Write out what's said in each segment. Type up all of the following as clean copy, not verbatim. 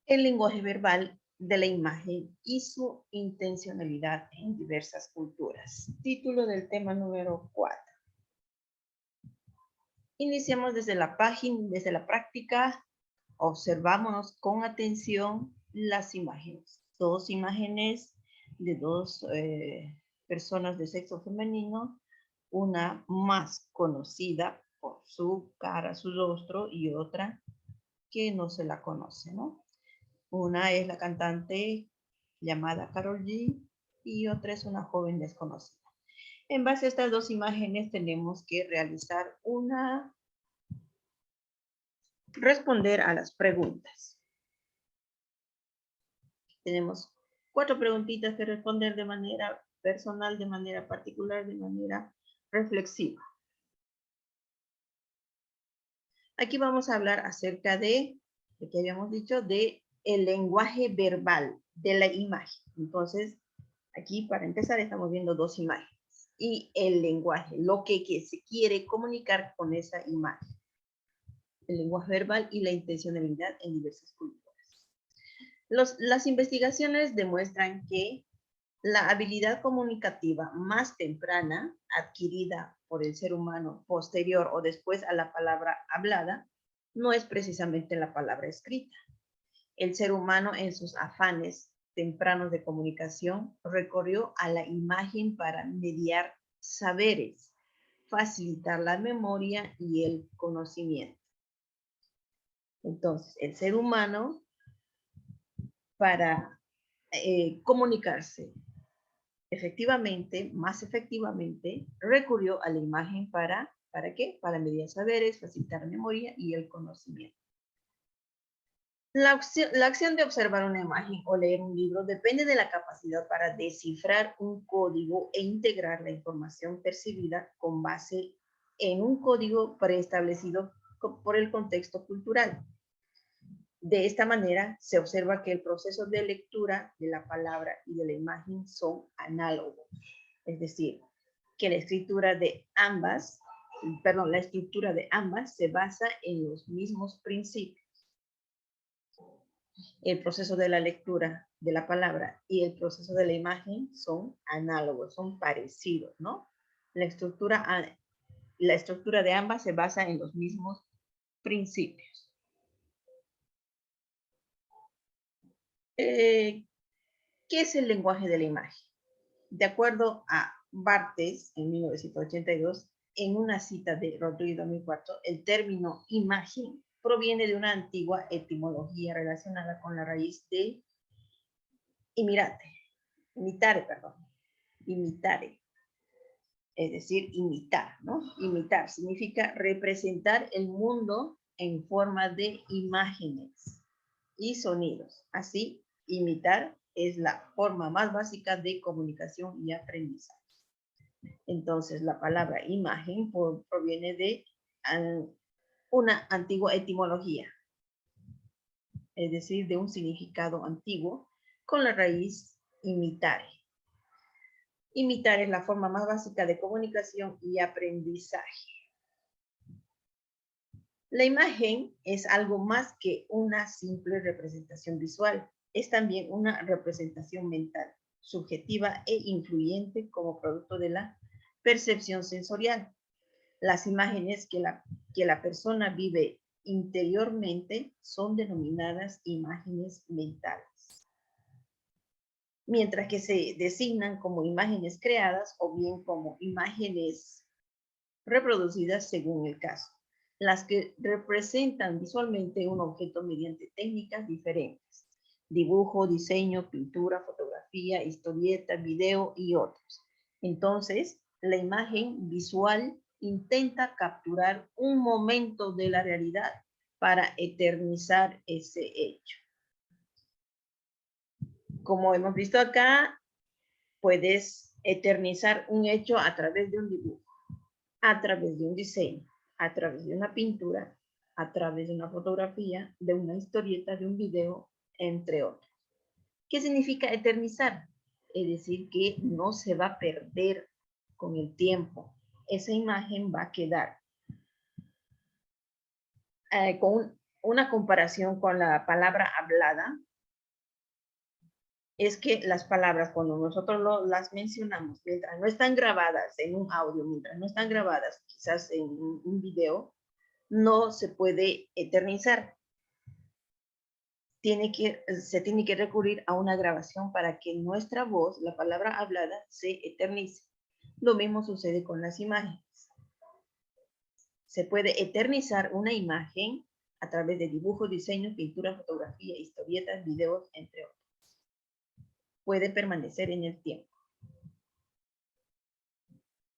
El lenguaje verbal de la imagen y su intencionalidad en diversas culturas. Título del tema número 4. Iniciamos desde la página, desde la práctica. Observamos con atención las imágenes. Dos imágenes de dos personas de sexo femenino, una más conocida por su cara, su rostro, y otra que no se la conoce, ¿no? Una es la cantante llamada Karol G y otra es una joven desconocida. En base a estas dos imágenes tenemos que realizar responder a las preguntas. Tenemos 4 preguntitas que responder de manera personal, de manera particular, de manera reflexiva. Aquí vamos a hablar acerca de que habíamos dicho, de el lenguaje verbal de la imagen. Entonces, aquí para empezar estamos viendo dos imágenes. Y el lenguaje, lo que se quiere comunicar con esa imagen. El lenguaje verbal y la intencionalidad en diversas culturas. Las investigaciones demuestran que la habilidad comunicativa más temprana, adquirida por el ser humano posterior o después a la palabra hablada, no es precisamente la palabra escrita. El ser humano, en sus afanes tempranos de comunicación, recurrió a la imagen para mediar saberes, facilitar la memoria y el conocimiento. Entonces, el ser humano, para comunicarse efectivamente, más efectivamente, recurrió a la imagen ¿para qué? Para mediar saberes, facilitar la memoria y el conocimiento. La acción de observar una imagen o leer un libro depende de la capacidad para descifrar un código e integrar la información percibida con base en un código preestablecido por el contexto cultural. De esta manera, se observa que el proceso de lectura de la palabra y de la imagen son análogos. Es decir, que la estructura de ambas se basa en los mismos principios. El proceso de la lectura de la palabra y el proceso de la imagen son análogos, son parecidos, ¿no? La estructura de ambas se basa en los mismos principios. ¿Qué es el lenguaje de la imagen? De acuerdo a Barthes, en 1982, en una cita de Rodrigo 2004, el término imagen proviene de una antigua etimología relacionada con la raíz de imitare, es decir, imitar, ¿no? Imitar significa representar el mundo en forma de imágenes y sonidos. Así, imitar es la forma más básica de comunicación y aprendizaje. Entonces, la palabra imagen proviene de una antigua etimología, es decir, de un significado antiguo con la raíz imitare. Imitar es la forma más básica de comunicación y aprendizaje. La imagen es algo más que una simple representación visual. Es también una representación mental, subjetiva e influyente como producto de la percepción sensorial. Las imágenes que la persona vive interiormente son denominadas imágenes mentales, mientras que se designan como imágenes creadas o bien como imágenes reproducidas según el caso, las que representan visualmente un objeto mediante técnicas diferentes: dibujo, diseño, pintura, fotografía, historieta, video y otros. Entonces, la imagen visual intenta capturar un momento de la realidad para eternizar ese hecho. Como hemos visto acá, puedes eternizar un hecho a través de un dibujo, a través de un diseño, a través de una pintura, a través de una fotografía, de una historieta, de un video, entre otros. ¿Qué significa eternizar? Es decir, que no se va a perder con el tiempo. Esa imagen va a quedar una comparación con la palabra hablada es que las palabras, cuando nosotros las mencionamos, mientras no están grabadas en un audio, mientras no están grabadas quizás en un video, no se puede eternizar. Se tiene que recurrir a una grabación para que nuestra voz, la palabra hablada, se eternice. Lo mismo sucede con las imágenes. Se puede eternizar una imagen a través de dibujos, diseños, pintura, fotografía, historietas, videos, entre otros. Puede permanecer en el tiempo.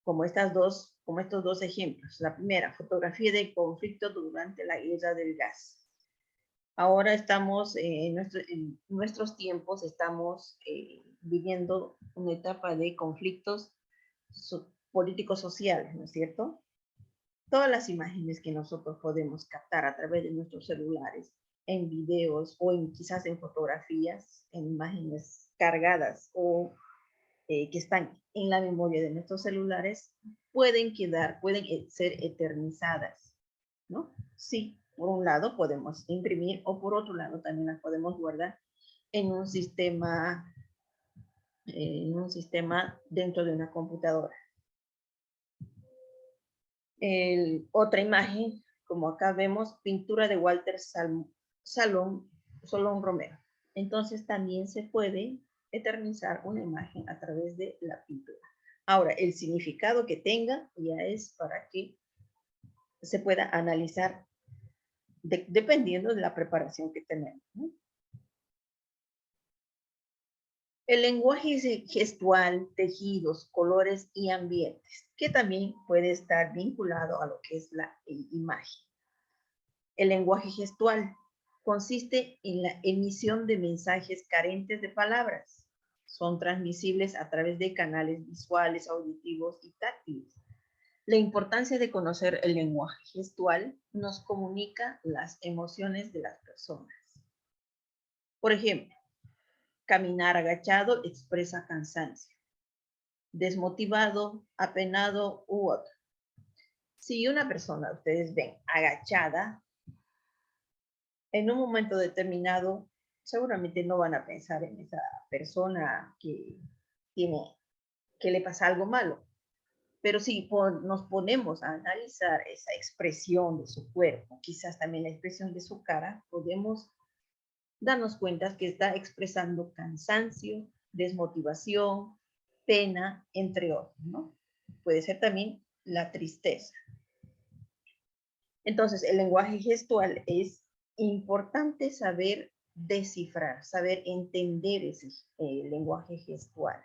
Como estos dos ejemplos. La primera, fotografía del conflicto durante la guerra del gas. Ahora estamos, en nuestros tiempos, estamos viviendo una etapa de conflictos políticos sociales, ¿no es cierto? Todas las imágenes que nosotros podemos captar a través de nuestros celulares, en videos o quizás en fotografías, en imágenes cargadas o que están en la memoria de nuestros celulares, pueden ser eternizadas, ¿no? Sí, por un lado podemos imprimir o por otro lado también las podemos guardar en un sistema dentro de una computadora. Otra imagen, como acá vemos, pintura de Walter Solón Romero. Entonces también se puede eternizar una imagen a través de la pintura. Ahora, el significado que tenga ya es para que se pueda analizar dependiendo de la preparación que tenemos, ¿no? El lenguaje gestual, tejidos, colores y ambientes, que también puede estar vinculado a lo que es la imagen. El lenguaje gestual consiste en la emisión de mensajes carentes de palabras. Son transmisibles a través de canales visuales, auditivos y táctiles. La importancia de conocer el lenguaje gestual nos comunica las emociones de las personas. Por ejemplo, caminar agachado expresa cansancio, desmotivado, apenado u otro. Si una persona, ustedes ven, agachada, en un momento determinado, seguramente no van a pensar en esa persona que le pasa algo malo. Pero si nos ponemos a analizar esa expresión de su cuerpo, quizás también la expresión de su cara, podemos darnos cuenta que está expresando cansancio, desmotivación, pena, entre otros, ¿no? Puede ser también la tristeza. Entonces, el lenguaje gestual es importante saber descifrar, saber entender ese lenguaje gestual.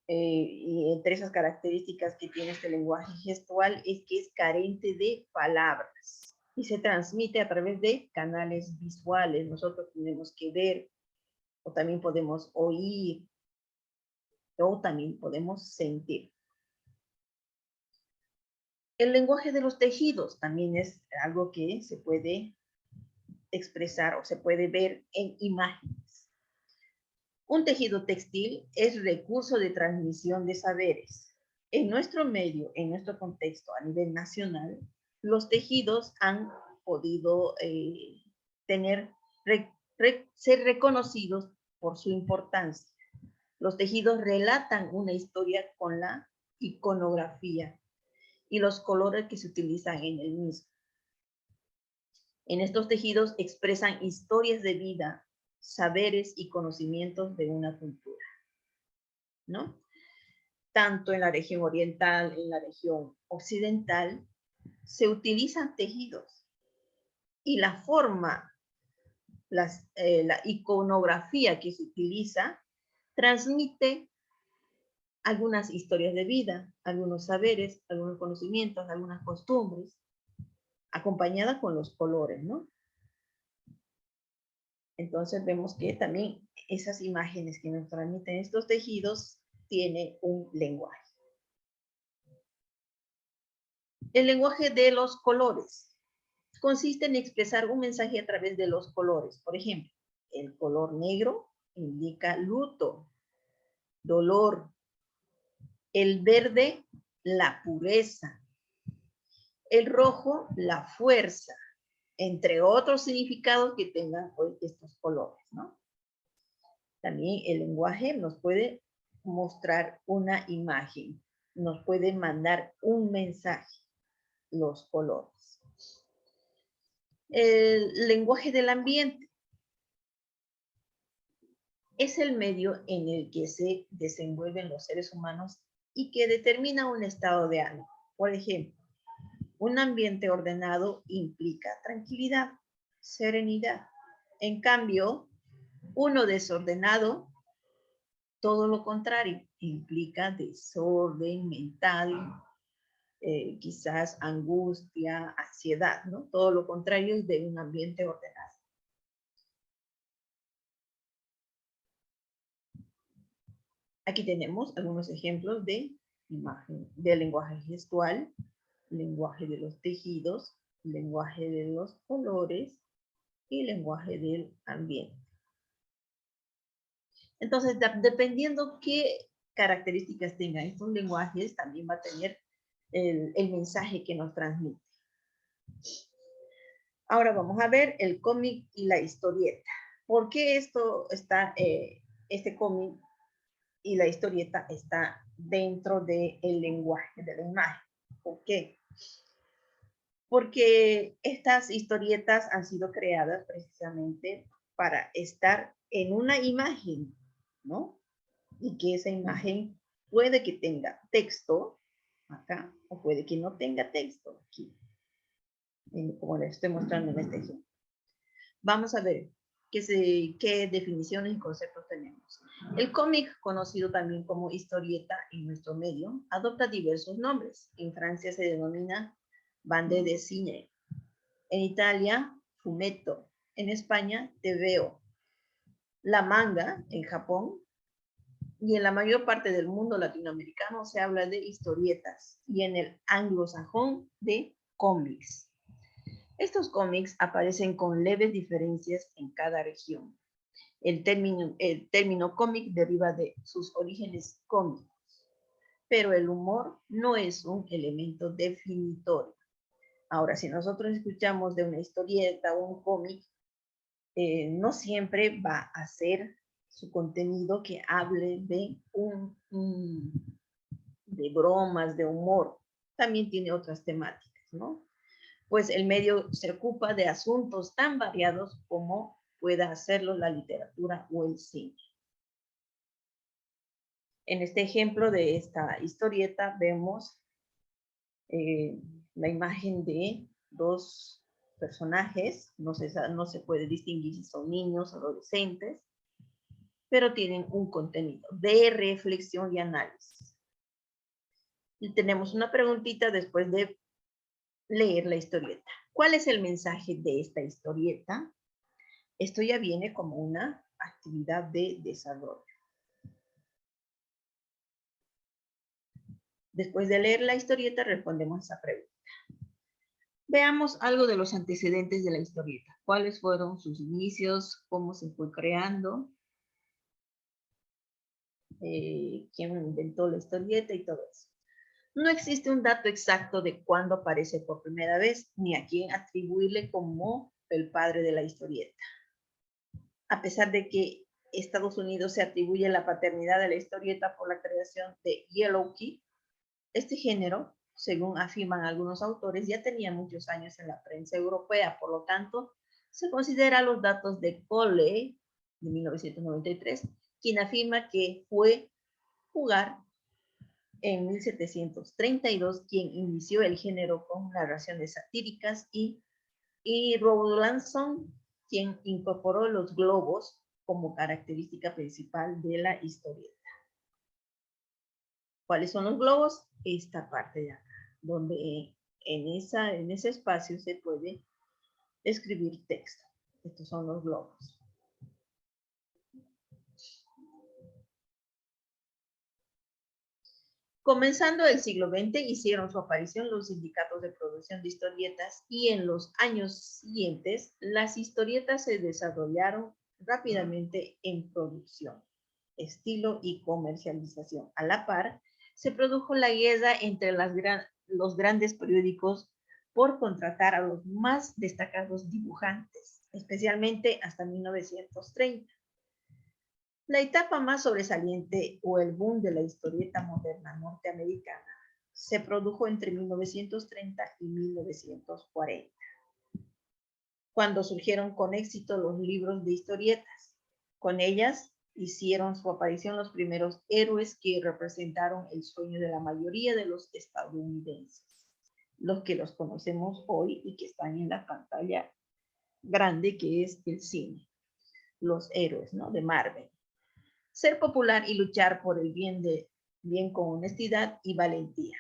Y entre esas características que tiene este lenguaje gestual es que es carente de palabras y se transmite a través de canales visuales. Nosotros tenemos que ver, o también podemos oír, o también podemos sentir. El lenguaje de los tejidos también es algo que se puede expresar o se puede ver en imágenes. Un tejido textil es recurso de transmisión de saberes. En nuestro medio, en nuestro contexto a nivel nacional, los tejidos han podido ser reconocidos por su importancia. Los tejidos relatan una historia con la iconografía y los colores que se utilizan en el mismo. En estos tejidos expresan historias de vida, saberes y conocimientos de una cultura, ¿no? Tanto en la región oriental, en la región occidental, se utilizan tejidos y la forma, la iconografía que se utiliza transmite algunas historias de vida, algunos saberes, algunos conocimientos, algunas costumbres, acompañada con los colores, ¿no? Entonces vemos que también esas imágenes que nos transmiten estos tejidos tienen un lenguaje. El lenguaje de los colores consiste en expresar un mensaje a través de los colores. Por ejemplo, el color negro indica luto, dolor. El verde, la pureza. El rojo, la fuerza. entre otros significados que tengan hoy estos colores, ¿no? También el lenguaje nos puede mostrar una imagen, nos puede mandar un mensaje, los colores. El lenguaje del ambiente es el medio en el que se desenvuelven los seres humanos y que determina un estado de ánimo. Por ejemplo, un ambiente ordenado implica tranquilidad, serenidad. En cambio, uno desordenado, todo lo contrario, implica desorden mental, quizás angustia, ansiedad, ¿no? Todo lo contrario de un ambiente ordenado. Aquí tenemos algunos ejemplos de imagen, de lenguaje gestual, lenguaje de los tejidos, lenguaje de los colores y lenguaje del ambiente. Entonces, dependiendo qué características tengan estos lenguajes, también va a tener el mensaje que nos transmite. Ahora vamos a ver el cómic y la historieta. ¿Por qué esto está, este cómic y la historieta está dentro del lenguaje de la imagen? ¿Por qué? Porque estas historietas han sido creadas precisamente para estar en una imagen, ¿no? Y que esa imagen puede que tenga texto acá o puede que no tenga texto aquí, como les estoy mostrando en este ejemplo. Vamos a ver qué definiciones y conceptos tenemos. El cómic, conocido también como historieta en nuestro medio, adopta diversos nombres. En Francia se denomina bande dessinée. En Italia, fumetto. En España, tebeo. La manga, en Japón, y en la mayor parte del mundo latinoamericano se habla de historietas y en el anglosajón de cómics. Estos cómics aparecen con leves diferencias en cada región. El término cómic deriva de sus orígenes cómicos, pero el humor no es un elemento definitorio. Ahora, si nosotros escuchamos de una historieta o un cómic, no siempre va a ser su contenido que hable de de bromas, de humor. También tiene otras temáticas, ¿no? Pues el medio se ocupa de asuntos tan variados como pueda hacerlo la literatura o el cine. En este ejemplo de esta historieta vemos la imagen de dos personajes, no se puede distinguir si son niños o adolescentes, pero tienen un contenido de reflexión y análisis. Y tenemos una preguntita después de leer la historieta. ¿Cuál es el mensaje de esta historieta? Esto ya viene como una actividad de desarrollo. Después de leer la historieta, respondemos esa pregunta. Veamos algo de los antecedentes de la historieta. ¿Cuáles fueron sus inicios? ¿Cómo se fue creando? ¿Quién inventó la historieta y todo eso? No existe un dato exacto de cuándo aparece por primera vez, ni a quién atribuirle como el padre de la historieta. A pesar de que Estados Unidos se atribuye la paternidad de la historieta por la creación de Yellow Key, este género, según afirman algunos autores, ya tenía muchos años en la prensa europea, por lo tanto, se considera los datos de Cole, de 1993, quien afirma que fue Jugar en 1732 quien inició el género con narraciones satíricas y Rowlandson quien incorporó los globos como característica principal de la historieta. ¿Cuáles son los globos? Esta parte de acá, donde en ese espacio se puede escribir texto. Estos son los globos. Comenzando el siglo XX, hicieron su aparición los sindicatos de producción de historietas y en los años siguientes, las historietas se desarrollaron rápidamente en producción, estilo y comercialización. A la par, se produjo la guerra entre los grandes periódicos por contratar a los más destacados dibujantes, especialmente hasta 1930. La etapa más sobresaliente o el boom de la historieta moderna norteamericana se produjo entre 1930 y 1940, cuando surgieron con éxito los libros de historietas. Con ellas hicieron su aparición los primeros héroes que representaron el sueño de la mayoría de los estadounidenses, los que los conocemos hoy y que están en la pantalla grande que es el cine, los héroes, ¿no?, de Marvel. Ser popular y luchar por el bien con honestidad y valentía.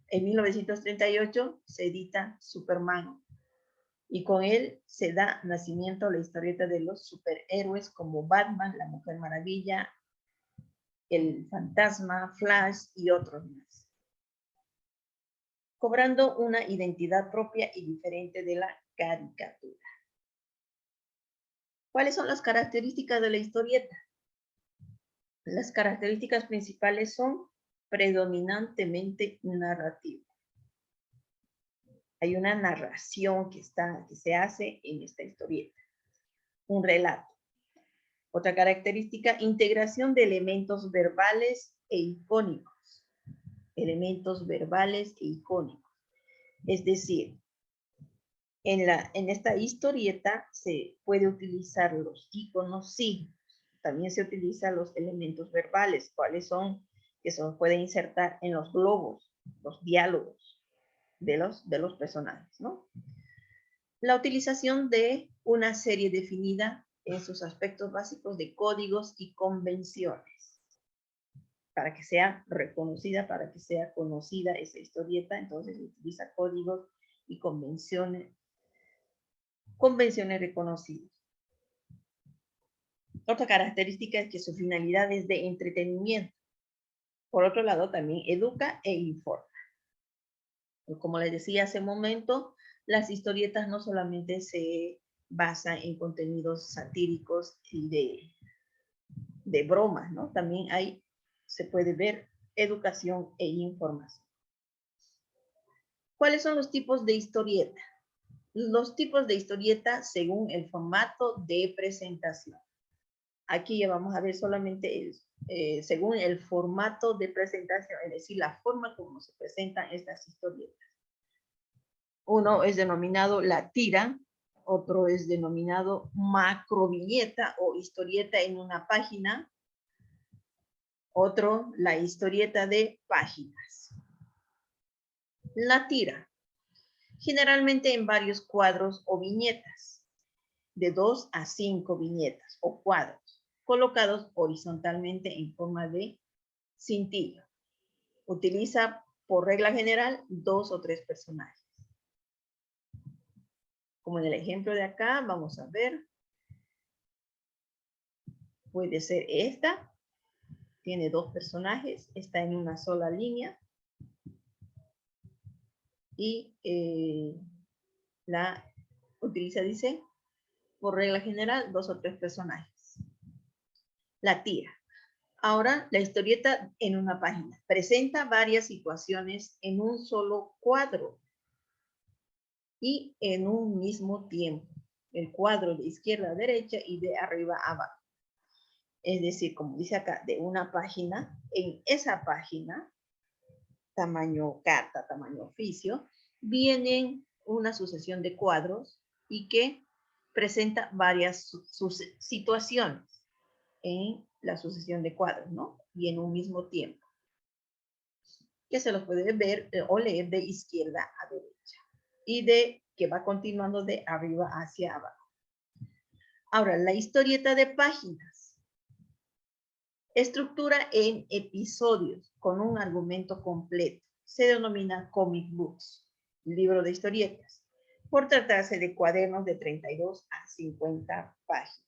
En 1938 se edita Superman y con él se da nacimiento a la historieta de los superhéroes como Batman, la Mujer Maravilla, el Fantasma, Flash y otros más, cobrando una identidad propia y diferente de la caricatura. ¿Cuáles son las características de la historieta? Las características principales son predominantemente narrativa. Hay una narración que se hace en esta historieta, un relato. Otra característica, integración de elementos verbales e icónicos. Elementos verbales e icónicos. Es decir, en esta historieta se puede utilizar los iconos, sí. También se utilizan los elementos verbales, cuáles son, que se pueden insertar en los globos, los diálogos de los personajes, ¿no? La utilización de una serie definida en sus aspectos básicos de códigos y convenciones. Para que sea reconocida, para que sea conocida esa historieta, entonces utiliza códigos y convenciones reconocidos. Otra característica es que su finalidad es de entretenimiento. Por otro lado, también educa e informa. Como les decía hace un momento, las historietas no solamente se basan en contenidos satíricos y de bromas, ¿no? También se puede ver educación e información. ¿Cuáles son los tipos de historieta? Los tipos de historieta según el formato de presentación. Aquí ya vamos a ver solamente según el formato de presentación, es decir, la forma como se presentan estas historietas. Uno es denominado la tira, otro es denominado macroviñeta o historieta en una página, otro la historieta de páginas. La tira, generalmente en varios cuadros o viñetas, de 2 a 5 viñetas o cuadros, colocados horizontalmente en forma de cintillo. Utiliza por regla general 2 o 3 personajes. Como en el ejemplo de acá, vamos a ver. Puede ser esta. Tiene 2 personajes. Está en una sola línea. Y la utiliza, dice, por regla general, 2 o 3 personajes. La tira. Ahora, la historieta en una página. Presenta varias situaciones en un solo cuadro y en un mismo tiempo. El cuadro de izquierda a derecha y de arriba a abajo. Es decir, como dice acá, de una página, en esa página, tamaño carta, tamaño oficio, vienen una sucesión de cuadros y que presenta varias situaciones en la sucesión de cuadros, ¿no? Y en un mismo tiempo. Que se los puede ver o leer de izquierda a derecha. Y que va continuando de arriba hacia abajo. Ahora, la historieta de páginas. Estructura en episodios con un argumento completo. Se denomina comic books, libro de historietas, por tratarse de cuadernos de 32 a 50 páginas.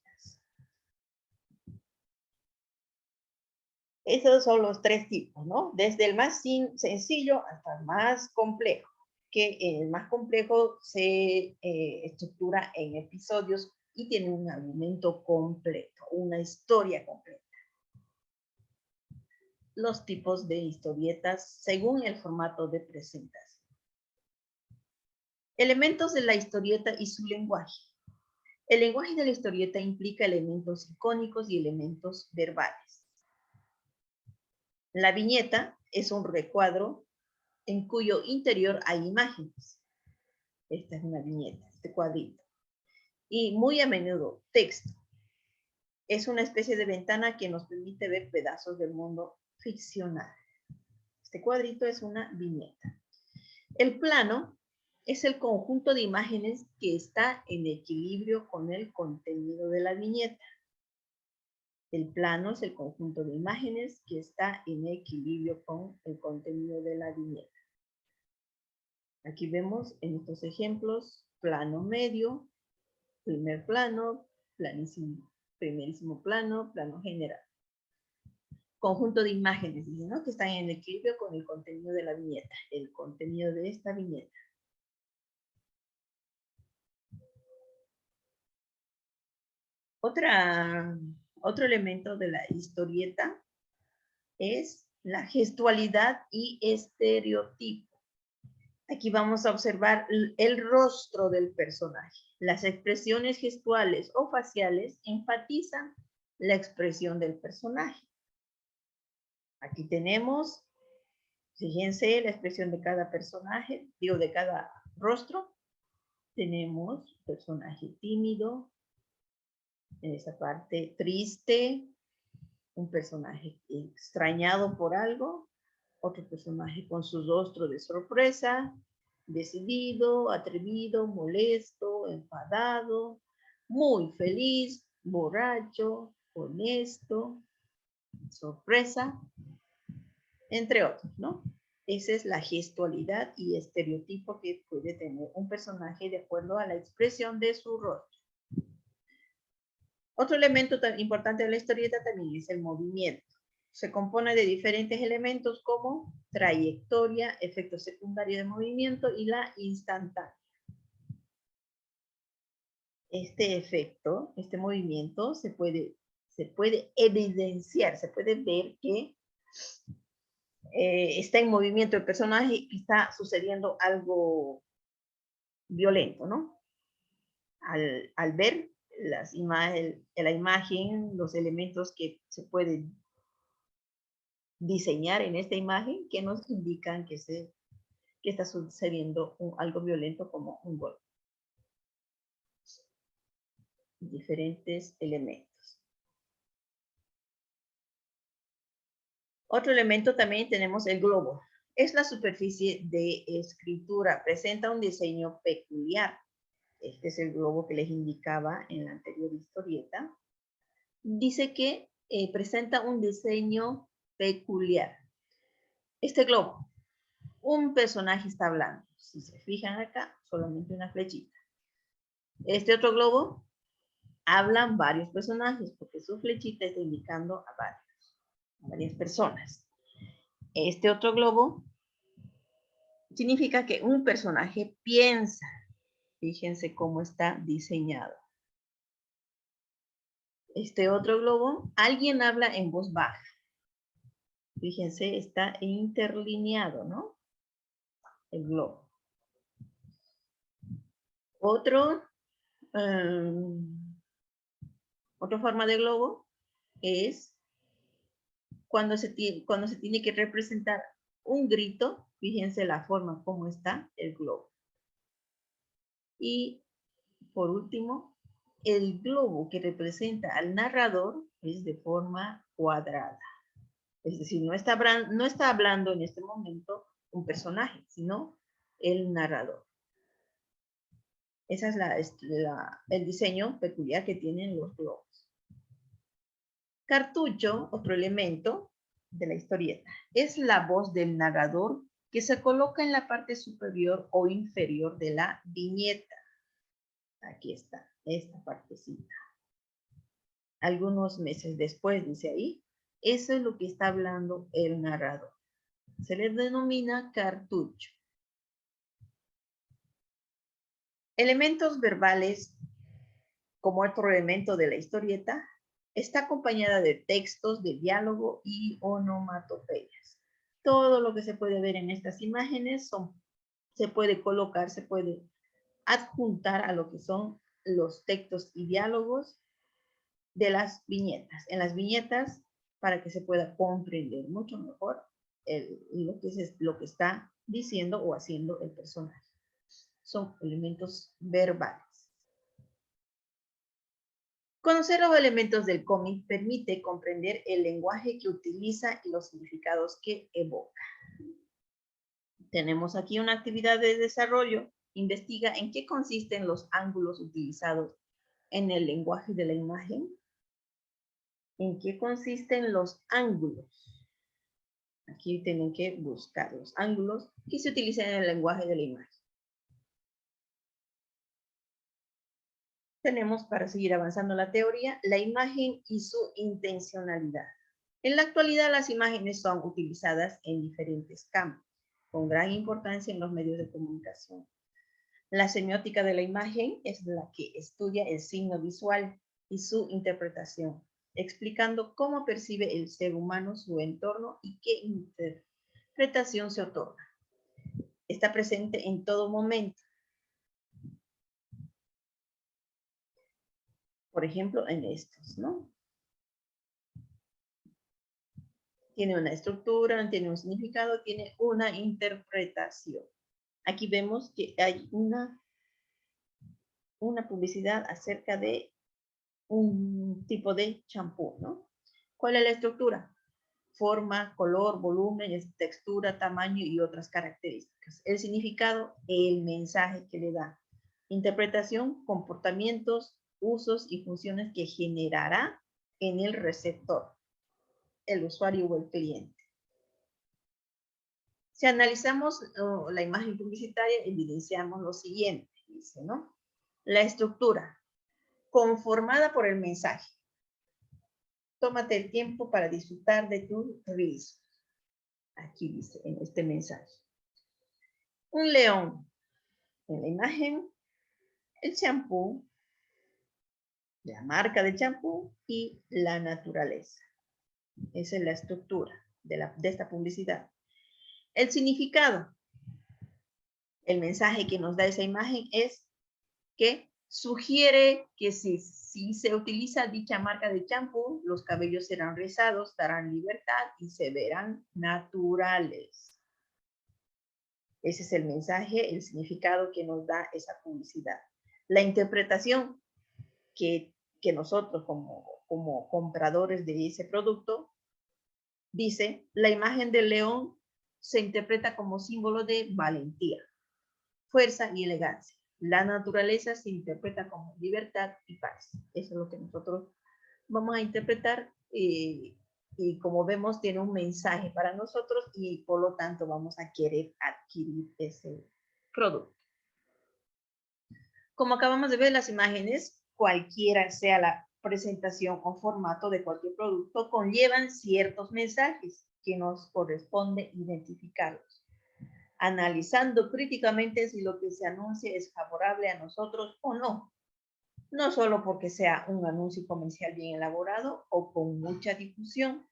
Esos son los 3 tipos, ¿no? Desde el más sencillo hasta el más complejo, que el más complejo se estructura en episodios y tiene un argumento completo, una historia completa. Los tipos de historietas según el formato de presentación. Elementos de la historieta y su lenguaje. El lenguaje de la historieta implica elementos icónicos y elementos verbales. La viñeta es un recuadro en cuyo interior hay imágenes. Esta es una viñeta, este cuadrito. Y muy a menudo texto. Es una especie de ventana que nos permite ver pedazos del mundo ficcional. Este cuadrito es una viñeta. El plano es el conjunto de imágenes que está en equilibrio con el contenido de la viñeta. El plano es el conjunto de imágenes que está en equilibrio con el contenido de la viñeta. Aquí vemos en estos ejemplos plano medio, primer plano, planísimo, primerísimo plano, plano general. Conjunto de imágenes, ¿no?, que están en equilibrio con el contenido de la viñeta, el contenido de esta viñeta. Otro elemento de la historieta es la gestualidad y estereotipo. Aquí vamos a observar el rostro del personaje. Las expresiones gestuales o faciales enfatizan la expresión del personaje. Aquí tenemos, fíjense, la expresión de cada personaje, de cada rostro. Tenemos personaje tímido, en esa parte triste, un personaje extrañado por algo, otro personaje con su rostro de sorpresa, decidido, atrevido, molesto, enfadado, muy feliz, borracho, honesto, sorpresa, entre otros, ¿no? Esa es la gestualidad y estereotipo que puede tener un personaje de acuerdo a la expresión de su rostro. Otro elemento tan importante de la historieta también es el movimiento. Se compone de diferentes elementos como trayectoria, efecto secundario de movimiento y la instantánea. Este efecto, este movimiento se puede evidenciar, se puede ver que está en movimiento el personaje y está sucediendo algo violento, ¿no? Al ver la imagen, los elementos que se pueden diseñar en esta imagen que nos indican que está sucediendo algo violento como un golpe. Diferentes elementos. Otro elemento también tenemos el globo. Es la superficie de escritura. Presenta un diseño peculiar. Este es el globo que les indicaba en la anterior historieta. Dice que presenta un diseño peculiar. Este globo, un personaje está hablando. Si se fijan acá, solamente una flechita. Este otro globo, hablan varios personajes, porque su flechita está indicando a varias personas. Este otro globo significa que un personaje piensa. Fíjense cómo está diseñado. Este otro globo, alguien habla en voz baja. Fíjense, está interlineado, ¿no? El globo. Otra forma de globo es cuando se tiene que representar un grito. Fíjense la forma como está el globo. Y por último, el globo que representa al narrador es de forma cuadrada. Es decir, no está hablando en este momento un personaje, sino el narrador. Ese es el diseño peculiar que tienen los globos. Cartucho, otro elemento de la historieta, es la voz del narrador que se coloca en la parte superior o inferior de la viñeta. Aquí está, esta partecita. Algunos meses después, dice ahí, eso es lo que está hablando el narrador. Se les denomina cartucho. Elementos verbales, como otro elemento de la historieta, está acompañada de textos de diálogo y onomatopeyas. Todo lo que se puede ver en estas imágenes se puede colocar, se puede adjuntar a lo que son los textos y diálogos de las viñetas. En las viñetas, para que se pueda comprender mucho mejor lo que está diciendo o haciendo el personaje. Son elementos verbales. Conocer los elementos del cómic permite comprender el lenguaje que utiliza y los significados que evoca. Tenemos aquí una actividad de desarrollo. Investiga en qué consisten los ángulos utilizados en el lenguaje de la imagen. ¿En qué consisten los ángulos? Aquí tienen que buscar los ángulos que se utilizan en el lenguaje de la imagen. Tenemos, para seguir avanzando la teoría, la imagen y su intencionalidad. En la actualidad, las imágenes son utilizadas en diferentes campos, con gran importancia en los medios de comunicación. La semiótica de la imagen es la que estudia el signo visual y su interpretación, explicando cómo percibe el ser humano su entorno y qué interpretación se otorga. Está presente en todo momento. Por ejemplo, en estos, ¿no? Tiene una estructura, tiene un significado, tiene una interpretación. Aquí vemos que hay una publicidad acerca de un tipo de champú, ¿no? ¿Cuál es la estructura? Forma, color, volumen, textura, tamaño y otras características. El significado, el mensaje que le da. Interpretación, comportamientos, usos y funciones que generará en el receptor, el usuario o el cliente. Si analizamos la imagen publicitaria, evidenciamos lo siguiente, dice, ¿no? La estructura, conformada por el mensaje. Tómate el tiempo para disfrutar de tu risa. Aquí dice, en este mensaje. Un león. En la imagen, el champú, la marca del champú y la naturaleza. Esa es la estructura de esta publicidad. El significado. El mensaje que nos da esa imagen es que sugiere que si se utiliza dicha marca de champú, los cabellos serán rizados, darán libertad y se verán naturales. Ese es el mensaje, el significado que nos da esa publicidad. La interpretación que nosotros como compradores de ese producto, dice, la imagen del león se interpreta como símbolo de valentía, fuerza y elegancia. La naturaleza se interpreta como libertad y paz. Eso es lo que nosotros vamos a interpretar y como vemos tiene un mensaje para nosotros y por lo tanto vamos a querer adquirir ese producto. Como acabamos de ver las imágenes, cualquiera sea la presentación o formato de cualquier producto, conllevan ciertos mensajes que nos corresponde identificarlos, analizando críticamente si lo que se anuncia es favorable a nosotros o no. No solo porque sea un anuncio comercial bien elaborado o con mucha difusión.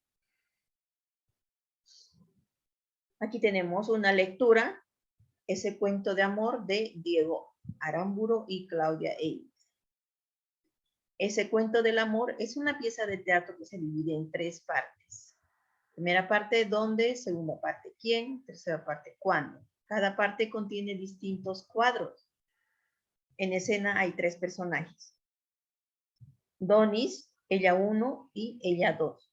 Aquí tenemos una lectura, ese cuento de amor de Diego Aramburu y Claudia Eives. Ese cuento del amor es una pieza de teatro que se divide en 3 partes. Primera parte, ¿dónde? Segunda parte, ¿quién? Tercera parte, ¿cuándo? Cada parte contiene distintos cuadros. En escena hay 3 personajes. Donis, ella 1 y ella 2.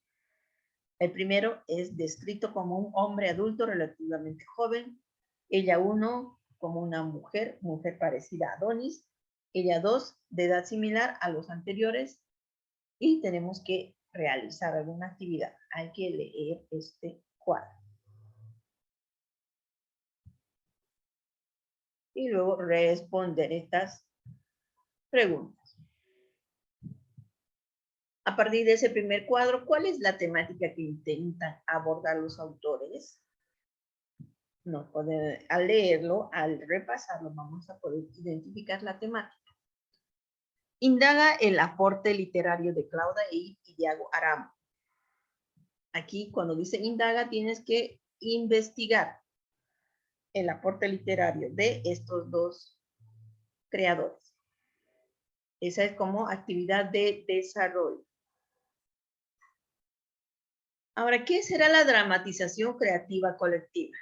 El primero es descrito como un hombre adulto relativamente joven. Ella 1 como una mujer parecida a Donis. Ella 2 de edad similar a los anteriores. Y tenemos que realizar alguna actividad. Hay que leer este cuadro. Y luego responder estas preguntas. A partir de ese primer cuadro, ¿cuál es la temática que intentan abordar los autores? No poder, al leerlo, al repasarlo, vamos a poder identificar la temática. Indaga el aporte literario de Claudia y Diego Aramburu. Aquí, cuando dice indaga, tienes que investigar el aporte literario de estos 2 creadores. Esa es como actividad de desarrollo. Ahora, ¿qué será la dramatización creativa colectiva?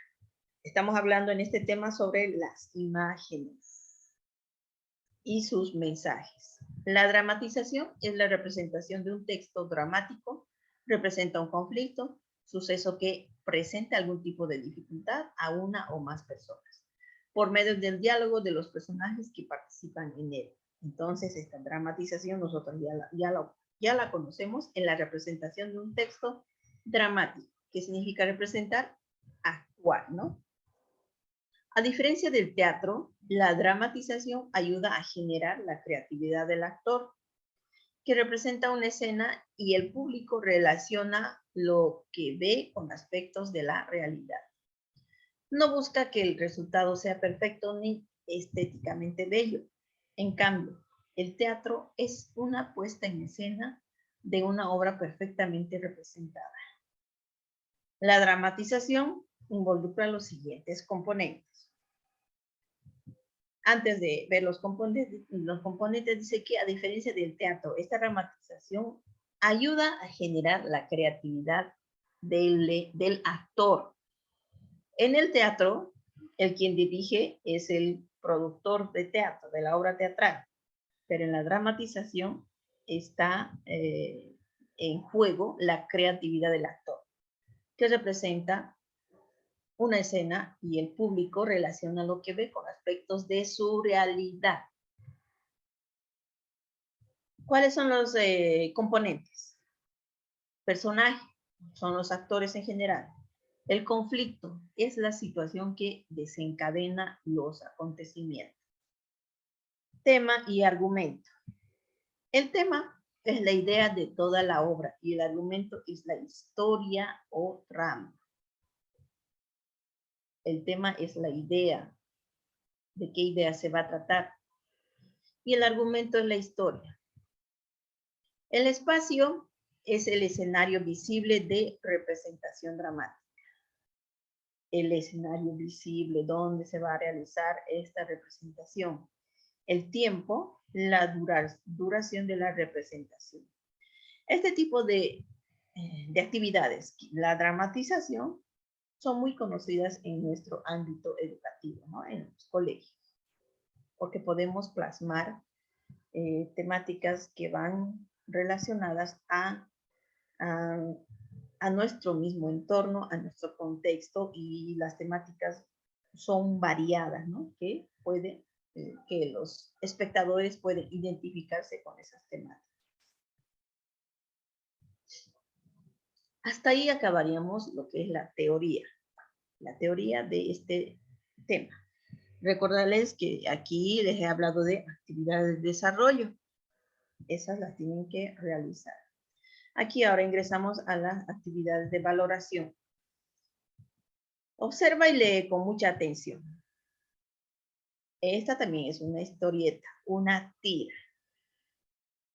Estamos hablando en este tema sobre las imágenes y sus mensajes. La dramatización es la representación de un texto dramático, representa un conflicto, suceso que presenta algún tipo de dificultad a una o más personas, por medio del diálogo de los personajes que participan en él. Entonces, esta dramatización nosotros ya la conocemos en la representación de un texto dramático, que significa representar, actuar, ¿no? A diferencia del teatro, la dramatización ayuda a generar la creatividad del actor, que representa una escena y el público relaciona lo que ve con aspectos de la realidad. No busca que el resultado sea perfecto ni estéticamente bello. En cambio, el teatro es una puesta en escena de una obra perfectamente representada. La dramatización involucra los siguientes componentes. Antes de ver los componentes dice que a diferencia del teatro, esta dramatización ayuda a generar la creatividad del actor. En el teatro, el quien dirige es el productor de teatro, de la obra teatral, pero en la dramatización está en juego la creatividad del actor, que representa una escena y el público relaciona lo que ve con aspectos de su realidad. ¿Cuáles son los componentes? Personaje, son los actores en general. El conflicto es la situación que desencadena los acontecimientos. Tema y argumento. El tema es la idea de toda la obra y el argumento es la historia o trama. El tema es la idea, de qué idea se va a tratar. Y el argumento es la historia. El espacio es el escenario visible de representación dramática. El escenario visible donde se va a realizar esta representación. El tiempo, la duración de la representación. Este tipo de actividades, la dramatización, son muy conocidas en nuestro ámbito educativo, ¿no? En los colegios, porque podemos plasmar temáticas que van relacionadas a nuestro mismo entorno, a nuestro contexto, y las temáticas son variadas, ¿no? Que los espectadores pueden identificarse con esas temáticas. Hasta ahí acabaríamos lo que es la teoría de este tema. Recordarles que aquí les he hablado de actividades de desarrollo. Esas las tienen que realizar. Aquí ahora ingresamos a las actividades de valoración. Observa y lee con mucha atención. Esta también es una historieta, una tira.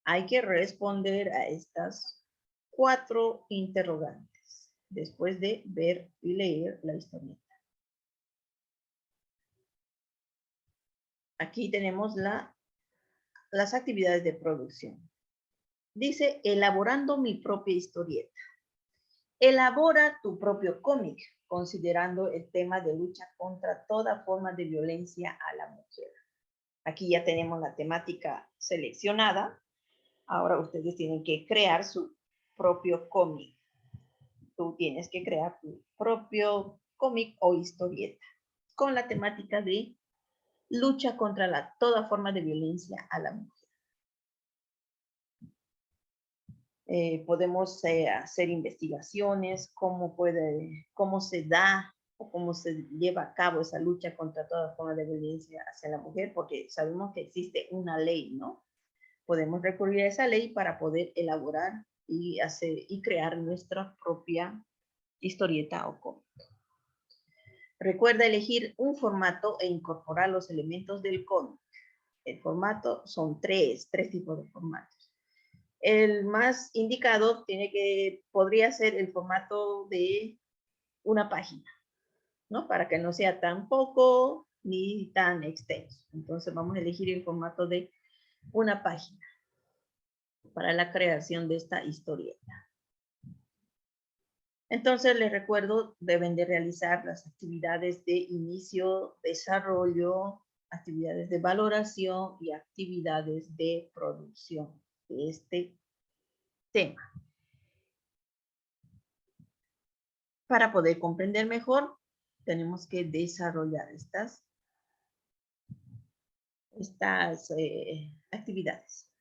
Hay que responder a estas 4 interrogantes después de ver y leer la historieta. Aquí tenemos las actividades de producción. Dice, elaborando mi propia historieta. Elabora tu propio cómic, considerando el tema de lucha contra toda forma de violencia a la mujer. Aquí ya tenemos la temática seleccionada. Ahora ustedes tienen que crear su propio cómic. Tú tienes que crear tu propio cómic o historieta con la temática de lucha contra toda forma de violencia a la mujer. Podemos hacer investigaciones, cómo se da o cómo se lleva a cabo esa lucha contra toda forma de violencia hacia la mujer, porque sabemos que existe una ley, ¿no? Podemos recurrir a esa ley para poder elaborar y crear nuestra propia historieta o cómic. Recuerda elegir un formato e incorporar los elementos del cómic. El formato son tres tipos de formatos. El más indicado podría ser el formato de una página, ¿no? Para que no sea tampoco ni tan extenso. Entonces vamos a elegir el formato de una página para la creación de esta historieta. Entonces les recuerdo, deben de realizar las actividades de inicio, desarrollo, actividades de valoración y actividades de producción de este tema. Para poder comprender mejor, tenemos que desarrollar estas actividades.